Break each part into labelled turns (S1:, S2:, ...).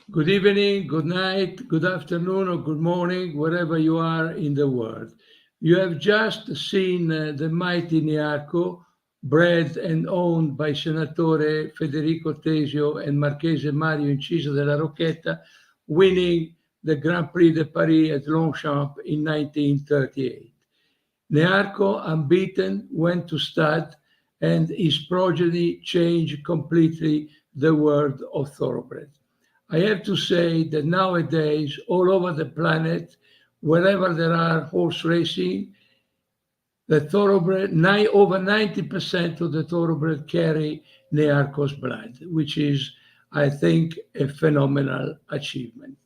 S1: Good evening, good night, good afternoon, or good morning, wherever you are in the world. You have just seen the mighty Niarco, bred and owned by Senatore Federico Tesio and Marchese Mario Inciso della Rocchetta, winning the Grand Prix de Paris at Longchamp in 1938. Nearco, unbeaten, went to stud, and his progeny changed completely the world of thoroughbred. I have to say that nowadays, all over the planet, wherever there are horse racing, the thoroughbred, over 90% of the thoroughbred carry Nearco's blood, which is, I think, a phenomenal achievement.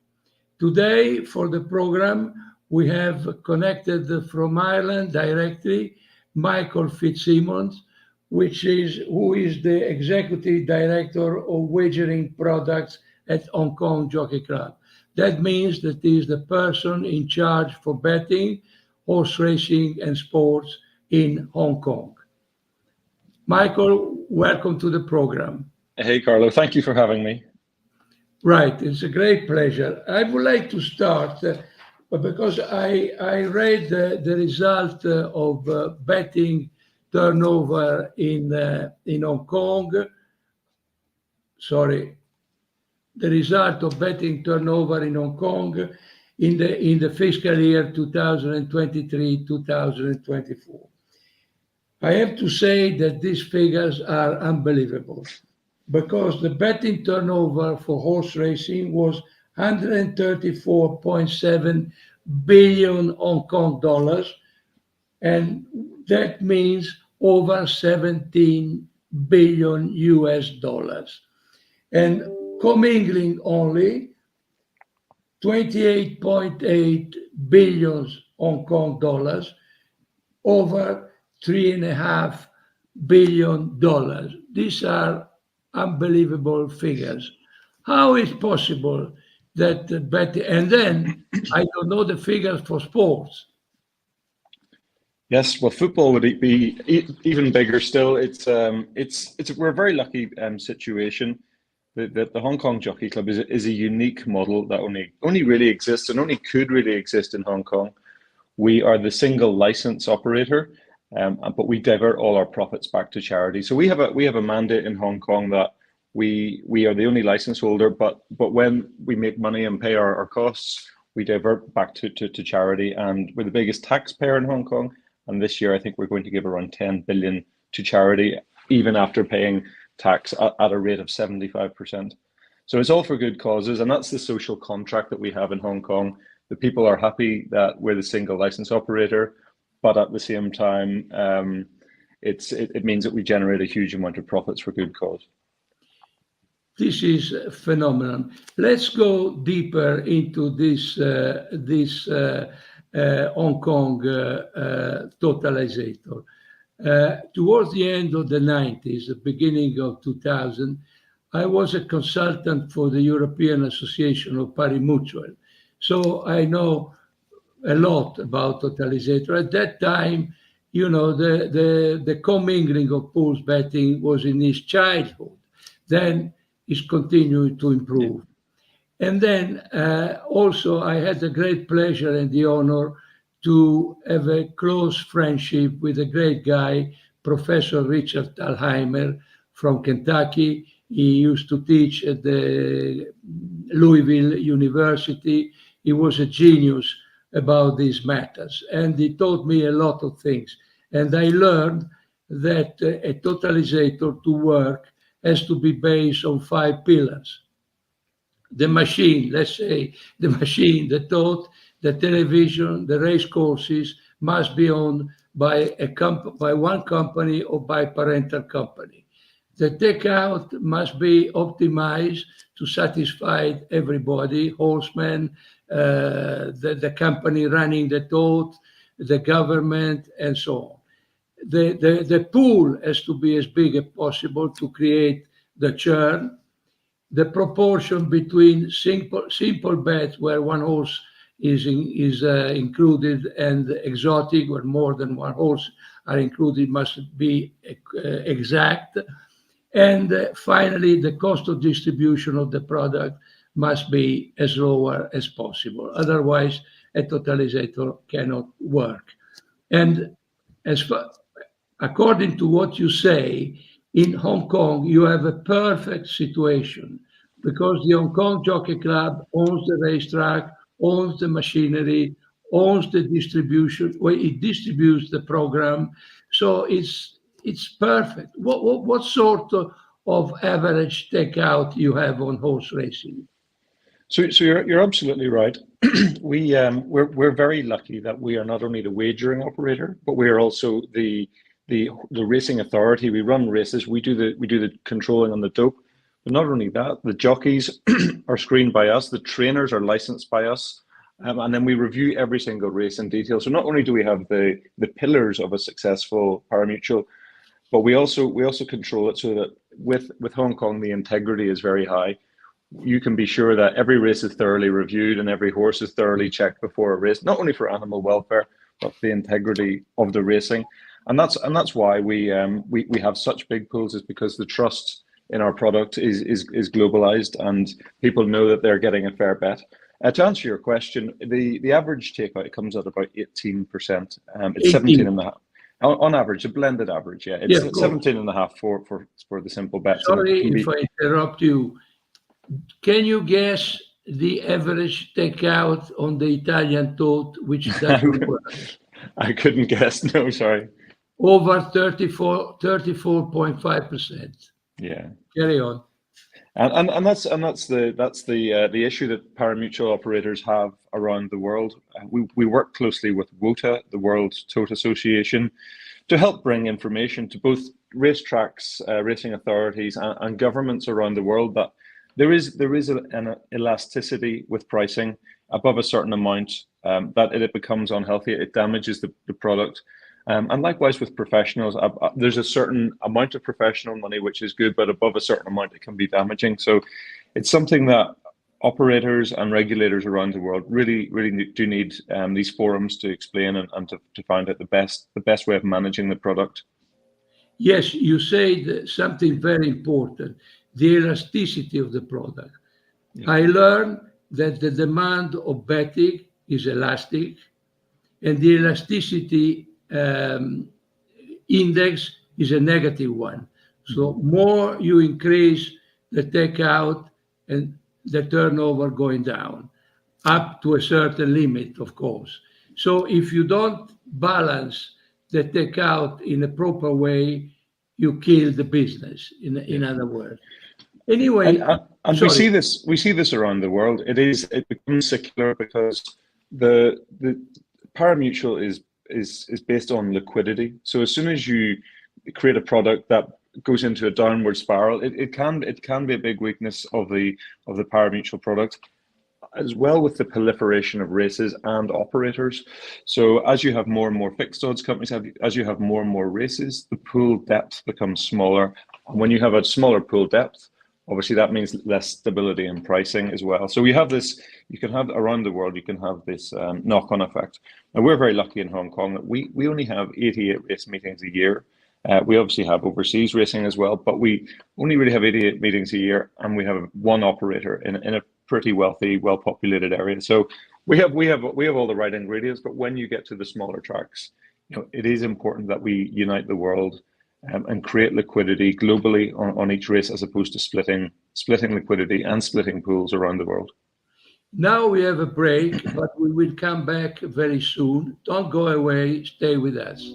S1: Today, for the program, we have connected from Ireland directly Michael Fitzsimons, who is the executive director of wagering products at Hong Kong Jockey Club. That means that he is the person in charge for betting, horse racing, and sports in Hong Kong. Michael, welcome to the program.
S2: Hey, Carlo. Thank you for having me.
S1: Right, it's a great pleasure. I would like to start because I read the result of betting turnover in Hong Kong. Sorry, the result of betting turnover in Hong Kong in the fiscal year 2023-2024. I have to say that these figures are unbelievable, because the betting turnover for horse racing was 134.7 billion Hong Kong dollars, and that means over 17 billion US dollars. And commingling only 28.8 billion Hong Kong dollars, over $3.5 billion. These are unbelievable figures. How is possible that betting? And then I don't know the figures for sports.
S2: Yes, well, football would be even bigger still. We're a very lucky situation. The Hong Kong Jockey Club is a unique model that only really exists and only could really exist in Hong Kong. We are the single license operator, but we divert all our profits back to charity. So we have a mandate in Hong Kong that we are the only license holder, but when we make money and pay our costs, we divert back to charity, and we're the biggest taxpayer in Hong Kong. And this year, I think we're going to give around 10 billion to charity, even after paying tax at a rate of 75%. So it's all for good causes, and that's the social contract that we have in Hong Kong. The people are happy that we're the single license operator, but at the same time, it means that we generate a huge amount of profits for good cause.
S1: This is phenomenal. Let's go deeper into this Hong Kong totalizator. Towards the end of the 90s, the beginning of 2000, I was a consultant for the European Association of Pari-Mutuel. So I know a lot about totalizator. At that time, you know, the commingling of pools betting was in its childhood. Then it's continuing to improve. And then also I had the great pleasure and the honor to have a close friendship with a great guy, Professor Richard Thalheimer from Kentucky. He used to teach at the Louisville University. He was a genius about these matters, and he taught me a lot of things. And I learned that a totalizator to work has to be based on 5 pillars. The machine, let's say, the machine, the tote, the television, the race courses must be owned by one company or by parental company. The takeout must be optimized to satisfy everybody, horsemen, the company running the tote, the government, and so on. The pool has to be as big as possible to create the churn. The proportion between simple bets where one horse is included and exotic where more than one horse are included must be exact. And finally, the cost of distribution of the product must be as lower as possible. Otherwise, a totalizer cannot work. And as far, according to what you say, in Hong Kong, you have a perfect situation because the Hong Kong Jockey Club owns the racetrack, owns the machinery, owns the distribution, well, it distributes the program. So it's perfect. What sort of average takeout you have on horse racing?
S2: So you're absolutely right. We're very lucky that we are not only the wagering operator, but we are also the racing authority. We run races. We do the controlling on the dope. But not only that, the jockeys are screened by us. The trainers are licensed by us, and then we review every single race in detail. So not only do we have the pillars of a successful parimutuel, but we also control it so that with Hong Kong the integrity is very high. You can be sure that every race is thoroughly reviewed and every horse is thoroughly checked before a race, not only for animal welfare, but for the integrity of the racing. And that's why we have such big pools, is because the trust in our product is globalized and people know that they're getting a fair bet. To answer your question, the average takeout comes at about 18%. It's 17 and a half. On average, a blended average, yeah. It's 17 and a half for the simple bets.
S1: Sorry if I interrupt you. Can you guess the average takeout on the Italian tote, which doesn't work?
S2: I couldn't guess. No, sorry.
S1: Over 34.5%.
S2: Yeah.
S1: Carry on.
S2: And that's the issue that parimutuel operators have around the world. We work closely with WOTA, the World Tote Association, to help bring information to both racetracks, racing authorities, and governments around the world that there is an elasticity with pricing above a certain amount, that it becomes unhealthy. It damages the product. And likewise with professionals, there's a certain amount of professional money which is good, but above a certain amount it can be damaging. So it's something that operators and regulators around the world really do need these forums to explain and to find out the best way of managing the product.
S1: Yes, you said something very important, the elasticity of the product. Yeah. I learned that the demand of betting is elastic, and the elasticity index is a negative one. So more you increase the takeout and the turnover going down, up to a certain limit, of course. So if you don't balance the takeout in a proper way, you kill the business, in other words. Anyway,
S2: and we see this around the world. It becomes secular because the parimutuel is based on liquidity. So as soon as you create a product that goes into a downward spiral, it can be a big weakness of the parimutuel product, as well with the proliferation of races and operators. So as you have more and more fixed odds companies, as you have more and more races, the pool depth becomes smaller. And when you have a smaller pool depth, obviously that means less stability in pricing as well. So we have this, you can have around the world, you can have this knock-on effect. And we're very lucky in Hong Kong that we only have 88 race meetings a year. We obviously have overseas racing as well, but we only really have 88 meetings a year, and we have one operator in a pretty wealthy, well-populated area. So we have all the right ingredients, but when you get to the smaller tracks, it is important that we unite the world and create liquidity globally on each race, as opposed to splitting liquidity and splitting pools around the world.
S1: Now we have a break, but we will come back very soon. Don't go away, stay with us.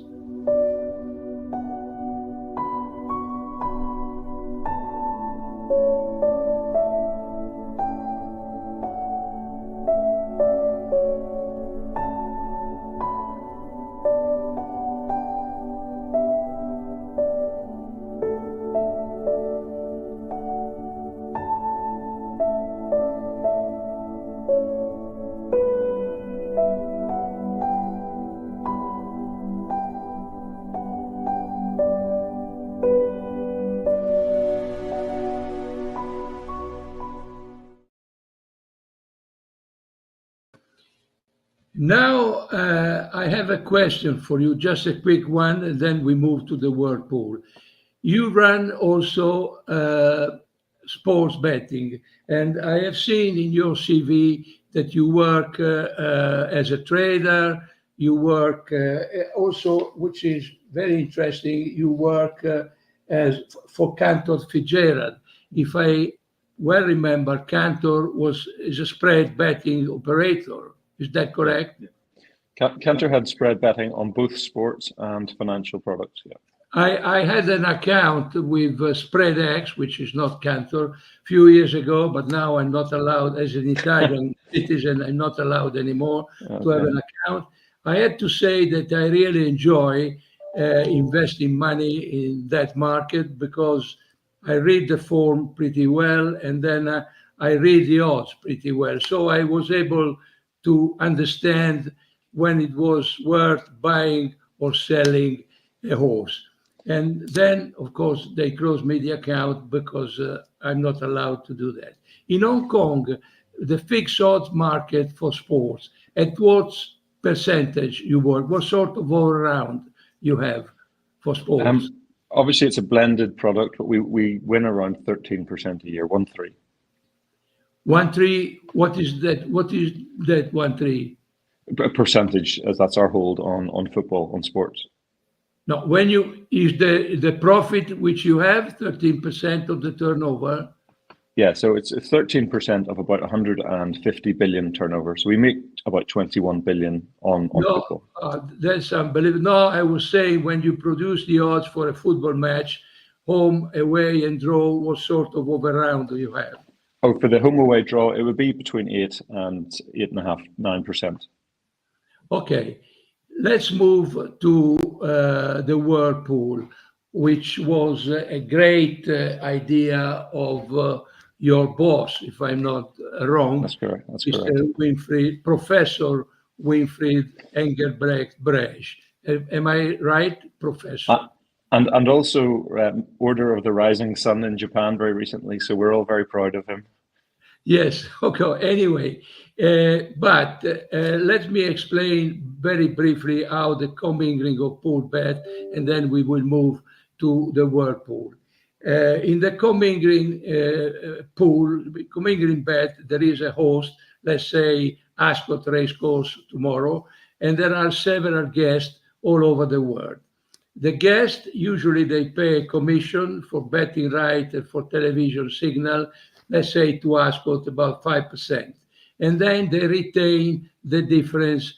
S1: Now, I have a question for you, just a quick one, and then we move to the whirlpool. You run also sports betting. And I have seen in your CV that you work as a trader, you work also, which is very interesting, you work as for Cantor Fitzgerald. If I well remember, Cantor is a spread betting operator. Is that correct?
S2: Cantor had spread betting on both sports and financial products. Yeah.
S1: I had an account with SpreadX, which is not Cantor, a few years ago, but now I'm not allowed, as an Italian citizen, I'm not allowed anymore to have an account. I had to say that I really enjoy investing money in that market because I read the form pretty well, and then I read the odds pretty well. So I was able to understand when it was worth buying or selling a horse. And then, of course, they closed me the account because I'm not allowed to do that. In Hong Kong, the fixed odds market for sports, at what percentage you work? What sort of all around you have for sports?
S2: Obviously, it's a blended product, but we win around 13% a year, 1-3.
S1: 1-3, what is that? What is that 1-3?
S2: A percentage, as that's our hold on football, on sports.
S1: No, when you is the profit which you have 13% of the turnover.
S2: Yeah, so it's 13% of about 150 billion turnover. So we make about 21 billion on football.
S1: That's unbelievable. No, I was saying when you produce the odds for a football match, home, away, and draw, what sort of overround do you have?
S2: Oh, for the home away draw, it would be between 8 and 8.5%, 9%.
S1: Okay, let's move to the whirlpool, which was a great idea of your boss, if I'm not wrong.
S2: That's correct.
S1: Mr. Winfried, Professor Winfried Engelbrecht Brecht. Am I right, Professor?
S2: And also Order of the Rising Sun in Japan very recently. So we're all very proud of him.
S1: Yes. Okay. Anyway, but let me explain very briefly how the commingling of pool bet, and then we will move to the whirlpool. In the commingling bet, there is a host, let's say Ascot Racecourse tomorrow, and there are several guests all over the world. The guests, usually they pay a commission for betting right and for television signal, let's say to Ascot about 5%. And then they retain the difference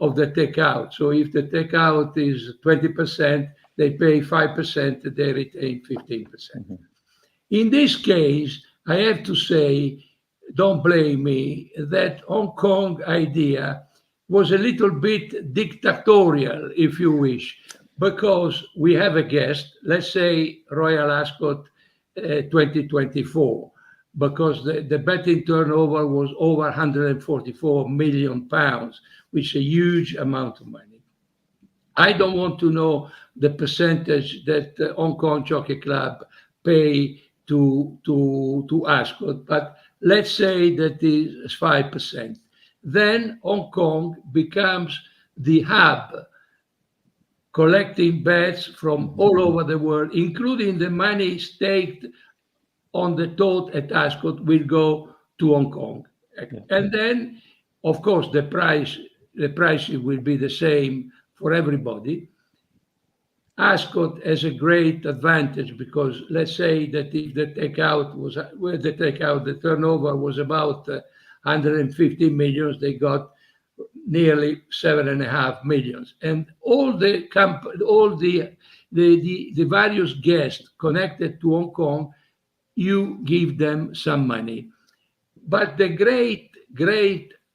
S1: of the takeout. So if the takeout is 20%, they pay 5%, they retain 15%. Mm-hmm. In this case, I have to say, don't blame me, that Hong Kong idea was a little bit dictatorial, if you wish, because we have a guest, let's say Royal Ascot 2024, because the betting turnover was over 144 million pounds, which is a huge amount of money. I don't want to know the percentage that Hong Kong Jockey Club pay to Ascot, but let's say that is 5%. Then Hong Kong becomes the hub, collecting bets from all over the world, including the money staked on the tote at Ascot will go to Hong Kong. Yeah. And then, of course, the price will be the same for everybody. Ascot has a great advantage because let's say that if the turnover was about 150 million, they got nearly 7.5 million. And all the various guests connected to Hong Kong, you give them some money. But the great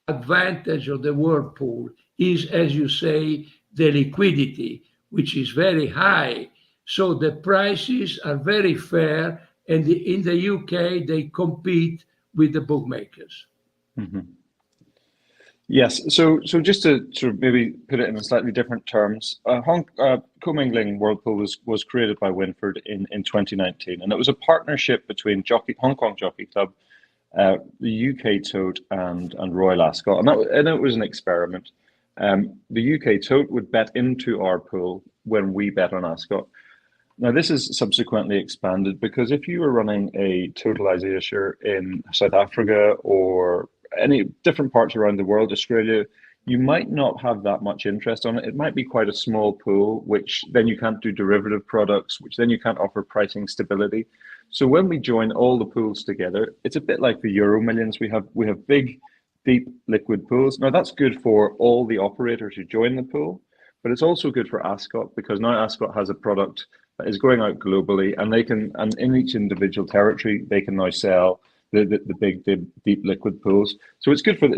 S1: advantage of the whirlpool is, as you say, the liquidity, which is very high. So the prices are very fair, and in the UK, they compete with the bookmakers.
S2: Mm-hmm. Yes, so just to sort of maybe put it in slightly different terms, commingling whirlpool was created by Winford in 2019, and it was a partnership between Hong Kong Jockey Club, the UK Tote, and Royal Ascot, and it was an experiment. The UK Tote would bet into our pool when we bet on Ascot. Now, this is subsequently expanded because if you were running a totalization in South Africa or any different parts around the world, Australia, you might not have that much interest on it. It might be quite a small pool, which then you can't do derivative products, which then you can't offer pricing stability. So when we join all the pools together, it's a bit like the Euro Millions. We have big, deep liquid pools. Now that's good for all the operators who join the pool, but it's also good for Ascot because now Ascot has a product that is going out globally, and in each individual territory they can now sell the big deep liquid pools. So it's good for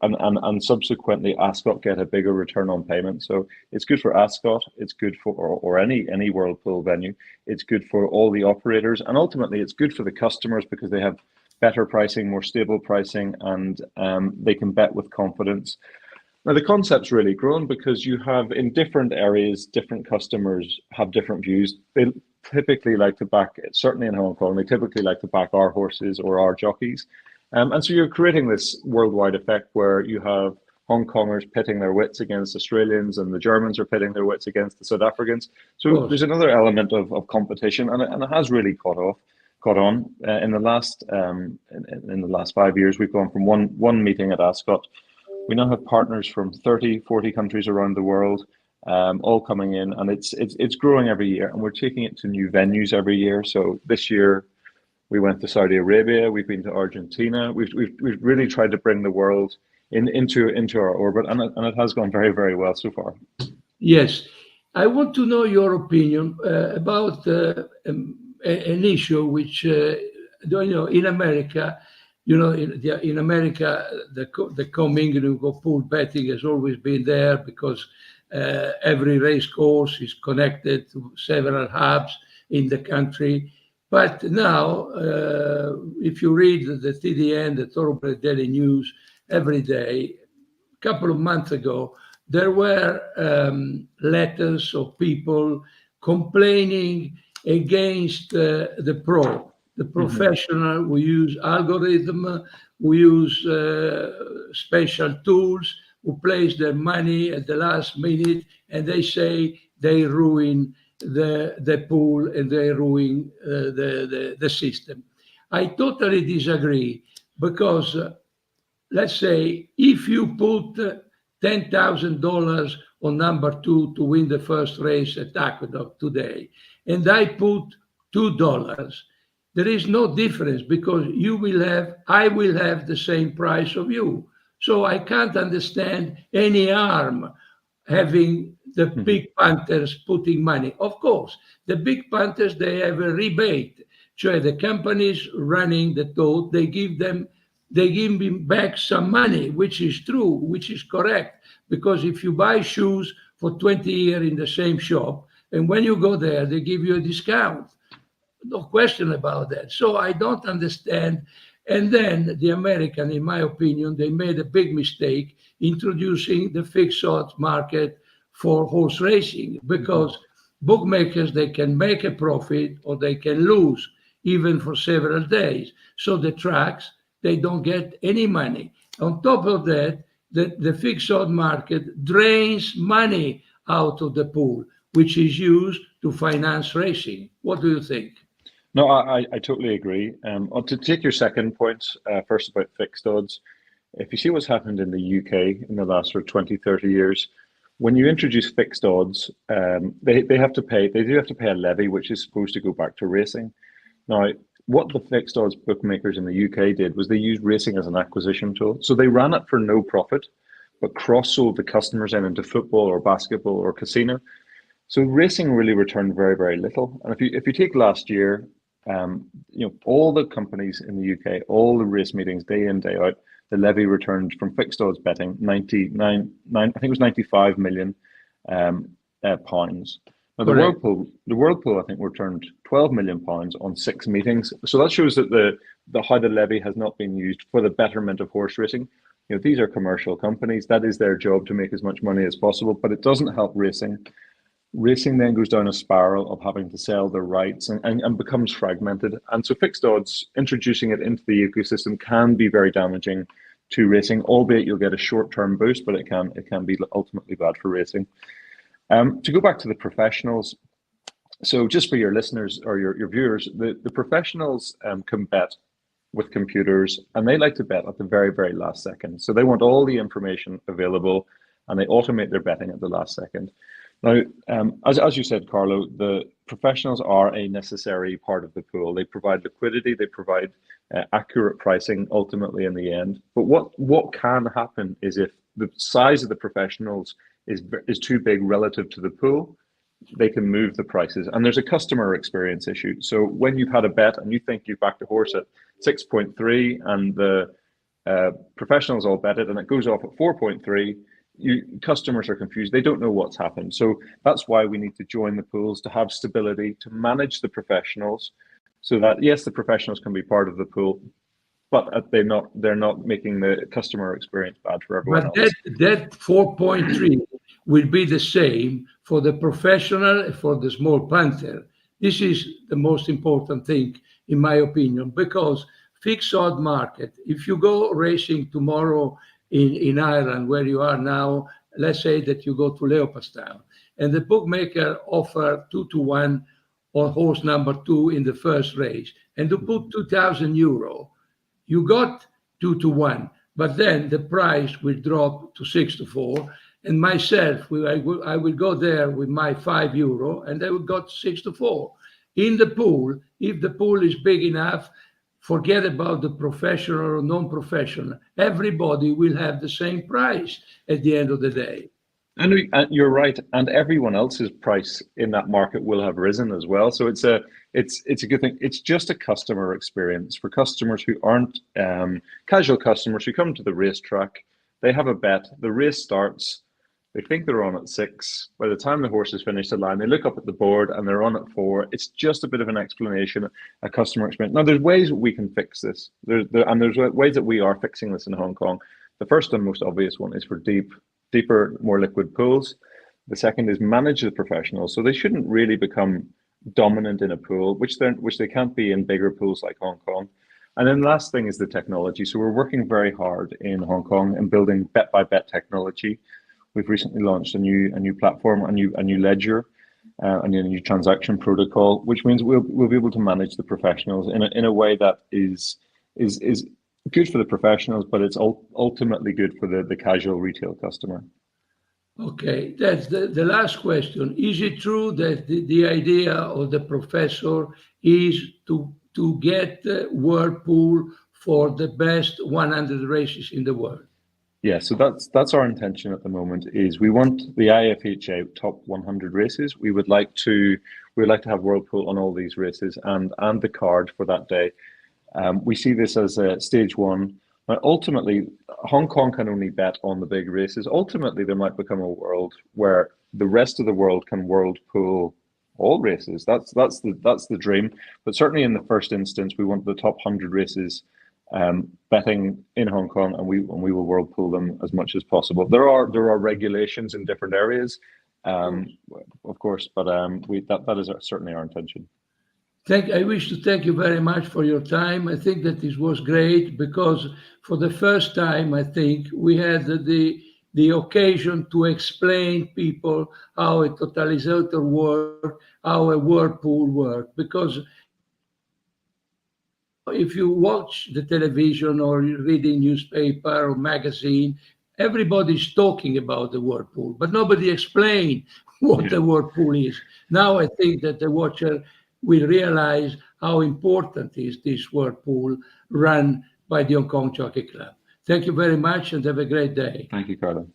S2: and subsequently Ascot get a bigger return on payment. So it's good for Ascot, it's good for or any whirlpool venue. It's good for all the operators, and ultimately it's good for the customers because they have better pricing, more stable pricing, and they can bet with confidence. Now, the concept's really grown because you have in different areas, different customers have different views. They typically like to back, certainly in Hong Kong, they typically like to back our horses or our jockeys. And so you're creating this worldwide effect where you have Hong Kongers pitting their wits against Australians and the Germans are pitting their wits against the South Africans. So there's another element of competition, and it has really caught on. In the last 5 years, we've gone from one meeting at Ascot. We now have partners from 30, 40 countries around the world, all coming in, and it's growing every year, and we're taking it to new venues every year. So this year we went to Saudi Arabia, we've been to Argentina. We've really tried to bring the world into our orbit, and it has gone very, very well so far.
S1: Yes, I want to know your opinion about an issue which in America. In America, the commingling of pool betting has always been there because every race course is connected to several hubs in the country. But now, if you read the TDN, the Thoroughbred Daily News, every day, a couple of months ago, there were letters of people complaining against the professional. We use algorithm, we use special tools, who place their money at the last minute, and they say they ruin the pool and they ruin the system. I totally disagree because let's say if you put $10,000 on number 2 to win the first race at Aqueduct today, and I put $2, there is no difference because I will have the same price of you. So I can't understand any harm having the big punters putting money. Of course, the big punters, they have a rebate. So the companies running the tote, they give them back some money, which is true, which is correct. Because if you buy shoes for 20 years in the same shop, and when you go there, they give you a discount. No question about that. So I don't understand. And then the American, in my opinion, they made a big mistake introducing the fixed odds market for horse racing because bookmakers, they can make a profit or they can lose even for several days. So the tracks, they don't get any money. On top of that, the fixed odds market drains money out of the pool, which is used to finance racing. What do you think?
S2: No, I totally agree. To take your second point, first about fixed odds, if you see what's happened in the UK in the last 20, 30 years, when you introduce fixed odds, they do have to pay a levy, which is supposed to go back to racing. Now, what the fixed odds bookmakers in the UK did was they used racing as an acquisition tool. So they ran it for no profit, but cross-sold the customers into football or basketball or casino. So racing really returned very, very little. And if you take last year, all the companies in the UK, all the race meetings, day in, day out, the levy returned from fixed odds betting 99, I think it was 95 million pounds. Now the Whirlpool, I think, returned 12 million pounds on 6 meetings. So that shows that how the levy has not been used for the betterment of horse racing. These are commercial companies. That is their job to make as much money as possible, but it doesn't help racing. Racing then goes down a spiral of having to sell their rights and becomes fragmented. And so fixed odds, introducing it into the ecosystem can be very damaging to racing, albeit you'll get a short-term boost, but it can be ultimately bad for racing. To go back to the professionals, So just for your listeners or your viewers, the professionals can bet with computers, and they like to bet at the very, very last second. So they want all the information available, and they automate their betting at the last second. Now, as you said, Carlo, the professionals are a necessary part of the pool. They provide liquidity, they provide accurate pricing ultimately in the end. But what can happen is if the size of the professionals is too big relative to the pool, they can move the prices, and there's a customer experience issue. So when you've had a bet and you think you've backed a horse at 6.3 and the professionals all bet it and it goes off at 4.3, customers are confused. They don't know what's happened. So that's why we need to join the pools, to have stability, to manage the professionals, so that yes, the professionals can be part of the pool, but they're not making the customer experience bad for everyone else.
S1: That 4.3 will be the same for the professional and for the small punter. This is the most important thing, in my opinion, because fixed odd market, if you go racing tomorrow in Ireland, where you are now, let's say that you go to Leopardstown, and the bookmaker offer 2-1 on horse number 2 in the first race, and to put €2,000, you got 2-1, but then the price will drop to 6-4. And myself, I will go there with my €5, and I will got 6-4. In the pool, if the pool is big enough, forget about the professional or non-professional. Everybody will have the same price at the end of the day.
S2: And you're right, and everyone else's price in that market will have risen as well. So it's a good thing. It's just a customer experience for customers who aren't casual customers who come to the racetrack. They have a bet. The race starts. They think they're on at 6. By the time the horse has finished the line, they look up at the board and they're on at 4. It's just a bit of an explanation, a customer experience. Now, there's ways we can fix this. There's ways that we are fixing this in Hong Kong. The first and most obvious one is for deeper, more liquid pools. The second is manage the professionals. So they shouldn't really become dominant in a pool, which they can't be in bigger pools like Hong Kong. And then the last thing is the technology. So we're working very hard in Hong Kong and building bet-by-bet technology. We've recently launched a new platform, a new ledger, and a new transaction protocol, which means we'll be able to manage the professionals in a way that is good for the professionals, but it's ultimately good for the casual retail customer.
S1: Okay, that's the last question. Is it true that the idea of the professor is to get Whirlpool for the best 100 races in the world?
S2: Yeah, so that's our intention at the moment. Is we want the IFHA top 100 races. We'd like to have Whirlpool on all these races and the card for that day. We see this as a stage one. But ultimately, Hong Kong can only bet on the big races. Ultimately, there might become a world where the rest of the world can Whirlpool all races. That's the dream. But certainly, in the first instance, we want the top 100 races betting in Hong Kong, and we will Whirlpool them as much as possible. There are regulations in different areas, of course, but that is certainly our intention.
S1: I wish to thank you very much for your time. I think that this was great because for the first time, I think we had the occasion to explain people how a totalizer works, how a Whirlpool works, because if you watch the television or you read a newspaper or magazine, everybody's talking about the Whirlpool, but nobody explained what the Whirlpool is. Now I think that the watcher will realize how important is this Whirlpool run by the Hong Kong Jockey Club. Thank you very much and have a great day.
S2: Thank you, Carlo.